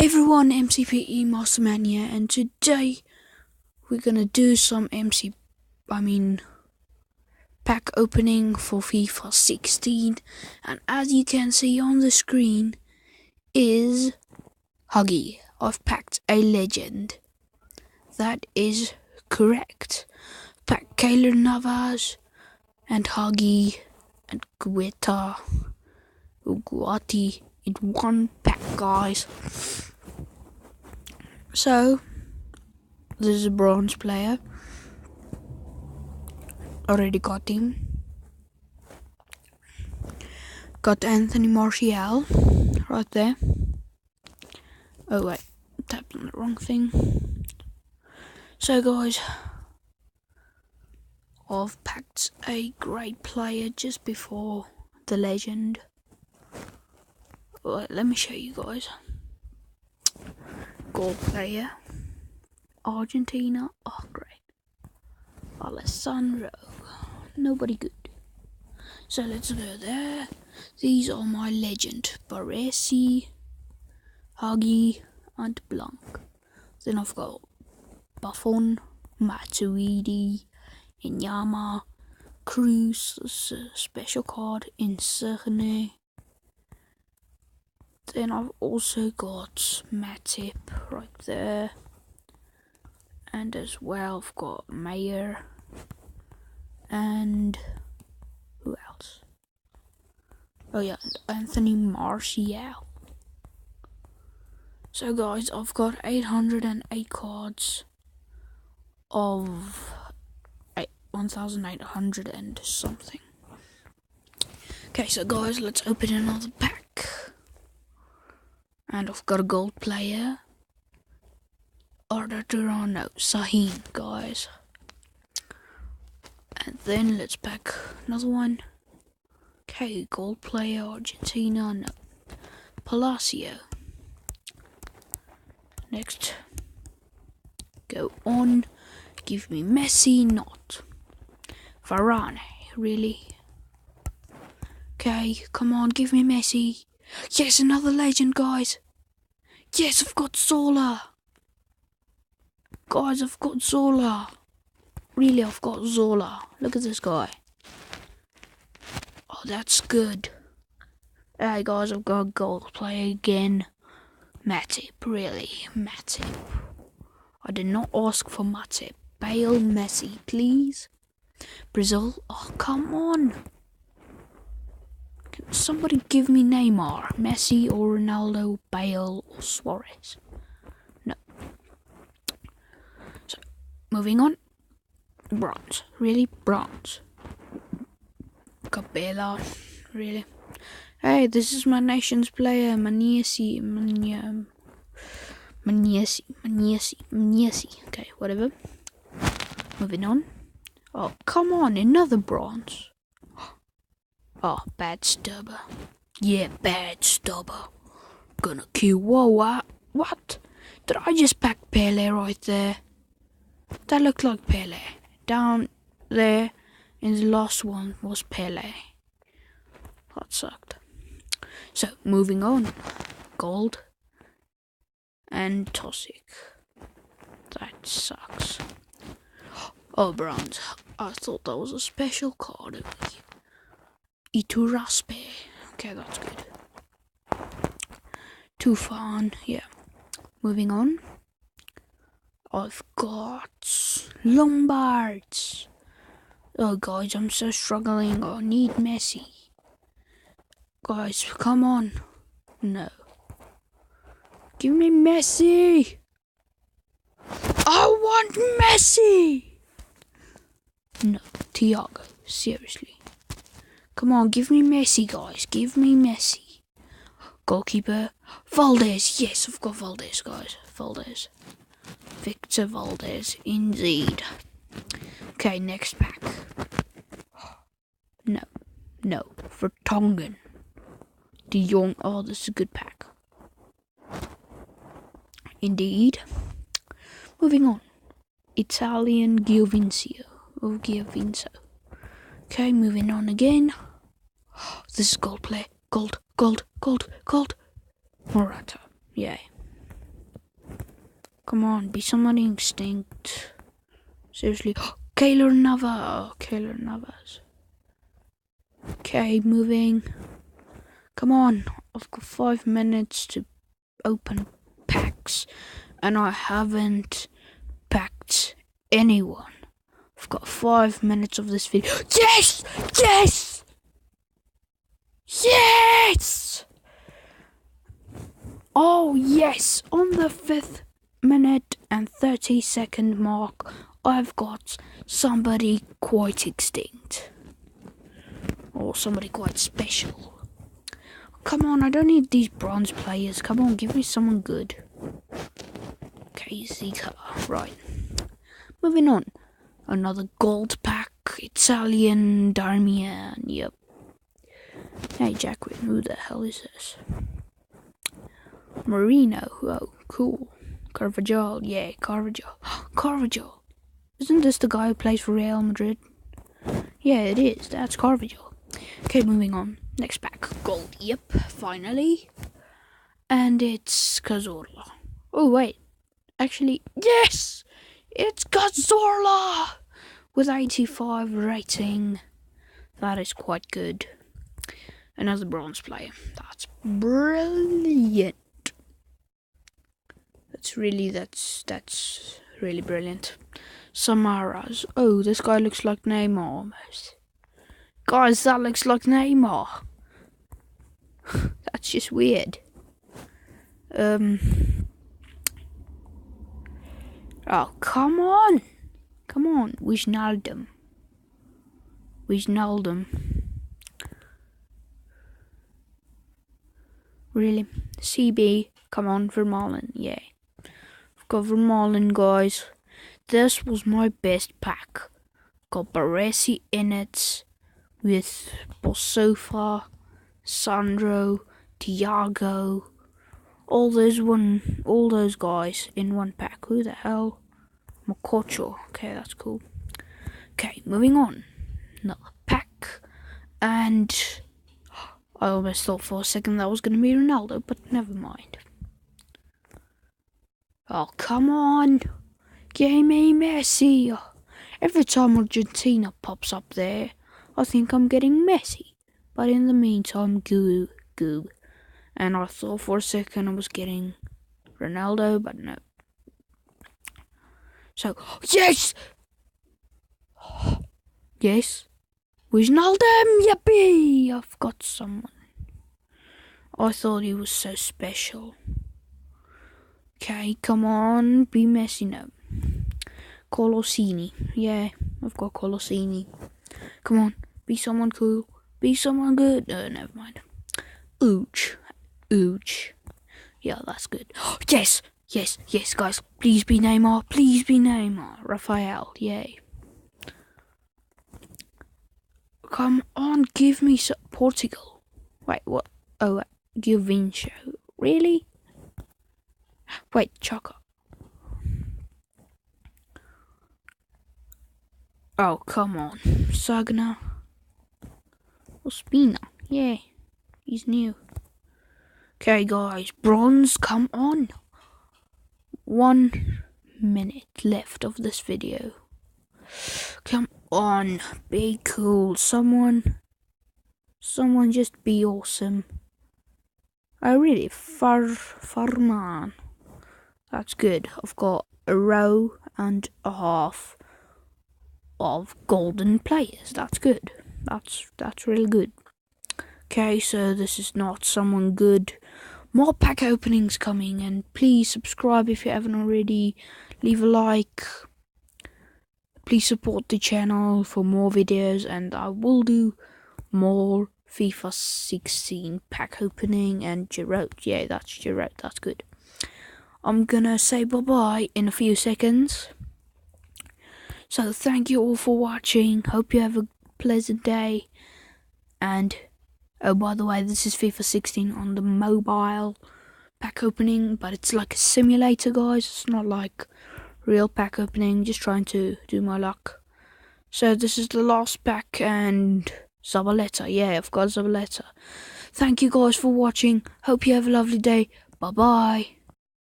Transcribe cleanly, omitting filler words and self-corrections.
Everyone, MCPE Masterman here, and today we're gonna do some pack opening for FIFA 16, and as you can see on the screen is Huggy. I've packed a legend. That is correct. Packed Keylor Navas and Huggy and Guetta Uguati in one pack, guys. So this is a bronze player. Already got him. Got Anthony Martial right there. Oh wait, tapped on the wrong thing. So guys, I've packed a great player just before the legend. Right, let me show you guys. Gold player, Argentina. Oh great, Alessandro. Nobody good. So let's go there. These are my legend: Baresi, Huggy, and Blanc. Then I've got Buffon, Matuidi, Inyama, Cruz, special card, Insigne. Then I've also got Matip right there. And as well I've got Mayer. And who else? Oh yeah, and Anthony Martial. So guys, I've got 808 cards of 1,800 and something. Okay, so guys, let's open another pack. And I've got a gold player, Arda Turano, Sahin, guys. And then let's pack another one. Okay, gold player, Argentina, no. Palacio. Next, go on. Give me Messi, not. Varane, really? Okay, come on, give me Messi. Yes, another legend, guys. Yes, I've got Zola. Guys, I've got Zola. Really, I've got Zola. Look at this guy. Oh, that's good. Hey, guys, I've got a gold player again. Matip, really, Matip. I did not ask for Matip. Bale, Messi, please. Brazil, oh, come on. Can somebody give me Neymar, Messi, or Ronaldo, Bale, or Suarez? No. So, moving on. Bronze, really, bronze. Capella, really. Hey, this is my nation's player, Maniesi. Okay, whatever. Moving on. Oh, come on, another bronze. Oh, bad stubber. Yeah, bad stubber. Gonna kill. Whoa, what? Did I just pack Pele right there? That looked like Pele. Down there in the last one was Pele. That sucked. So, moving on. Gold. And Tossic. That sucks. Oh, bronze. I thought that was a special card. Iturraspe. Okay, that's good. Tufan, yeah. Moving on. I've got Lombards. Oh, guys, I'm so struggling. I need Messi. Guys, come on. No. Give me Messi. I want Messi. No, Thiago, seriously. Come on, give me Messi, guys. Give me Messi. Goalkeeper, Valdez. Yes, I've got Valdez, guys. Valdez. Victor Valdez, indeed. Okay, next pack. No, Vertonghen. De Jong. Oh, this is a good pack. Indeed. Moving on. Italian Giovinco. Okay, moving on again. This is gold play. Gold. Morata. Yay. Come on, be somebody extinct. Seriously. Keylor Navas. Oh, Keylor Navas. Okay, moving. Come on. I've got 5 minutes to open packs. And I haven't packed anyone. I've got 5 minutes of this video. Yes! Yes! Yes! Oh, yes! On the 5th minute and 30-second mark, I've got somebody quite extinct. Or somebody quite special. Come on, I don't need these bronze players. Come on, give me someone good. Okay, Zika. Right. Moving on. Another gold pack. Italian Darmian. Yep. Hey, Jacqueline, who the hell is this? Marino. Oh, cool. Carvajal. Yeah, Carvajal. Carvajal. Isn't this the guy who plays for Real Madrid? Yeah, it is. That's Carvajal. Okay, moving on. Next pack. Gold. Yep, finally. And it's Cazorla. Oh, wait. Actually, yes! It's Cazorla! With 85 rating. That is quite good. Another bronze player. That's brilliant. That's really brilliant. Samaras. Oh, this guy looks like Neymar almost. Guys, that looks like Neymar. That's just weird. Oh, come on. Come on. Wijnaldum. Really? CB. Come on, Vermaelen. Yeah. I've got Vermaelen, guys. This was my best pack. Got Baresi in it. With Bosofa, Sandro, Thiago. All those guys in one pack. Who the hell? Mokocho. Okay, that's cool. Okay, moving on. Another pack. And I almost thought for a second that was going to be Ronaldo, but never mind. Oh, come on. Give me Messi. Every time Argentina pops up there, I think I'm getting Messi. But in the meantime, Goob. And I thought for a second I was getting Ronaldo, but no. So, yes! Yes. Wijnaldum, yippee! I've got someone. I thought he was so special. Okay, come on, be Messi now. Colossini. Yeah, I've got Colossini. Come on, be someone cool. Be someone good. Never mind. Ooch. Yeah, that's good. Yes, guys. Please be Neymar. Rafael, yay. Come on, give me Portugal. Wait, what? Oh, Giovinco. Really? Wait, Chaka. Oh, come on. Sagna. Ospina. Yeah, he's new. Okay, guys. Bronze, come on. 1 minute left of this video. Come on. Be cool. Someone just be awesome. Farman. That's good. I've got a row and a half of golden players. That's good. That's really good. Okay, so this is not someone good. More pack openings coming, and please subscribe if you haven't already. Leave a like. Please support the channel for more videos, and I will do more FIFA 16 pack opening and Giroud. Yeah, that's Giroud. That's good. I'm gonna say bye-bye in a few seconds. So thank you all for watching. Hope you have a pleasant day. And oh, by the way, this is FIFA 16 on the mobile pack opening, but it's like a simulator, guys. It's not like real pack opening. Just trying to do my luck. So this is the last pack, and Zabaleta. Yeah, I've got Zabaleta. Thank you guys for watching. Hope you have a lovely day. Bye bye.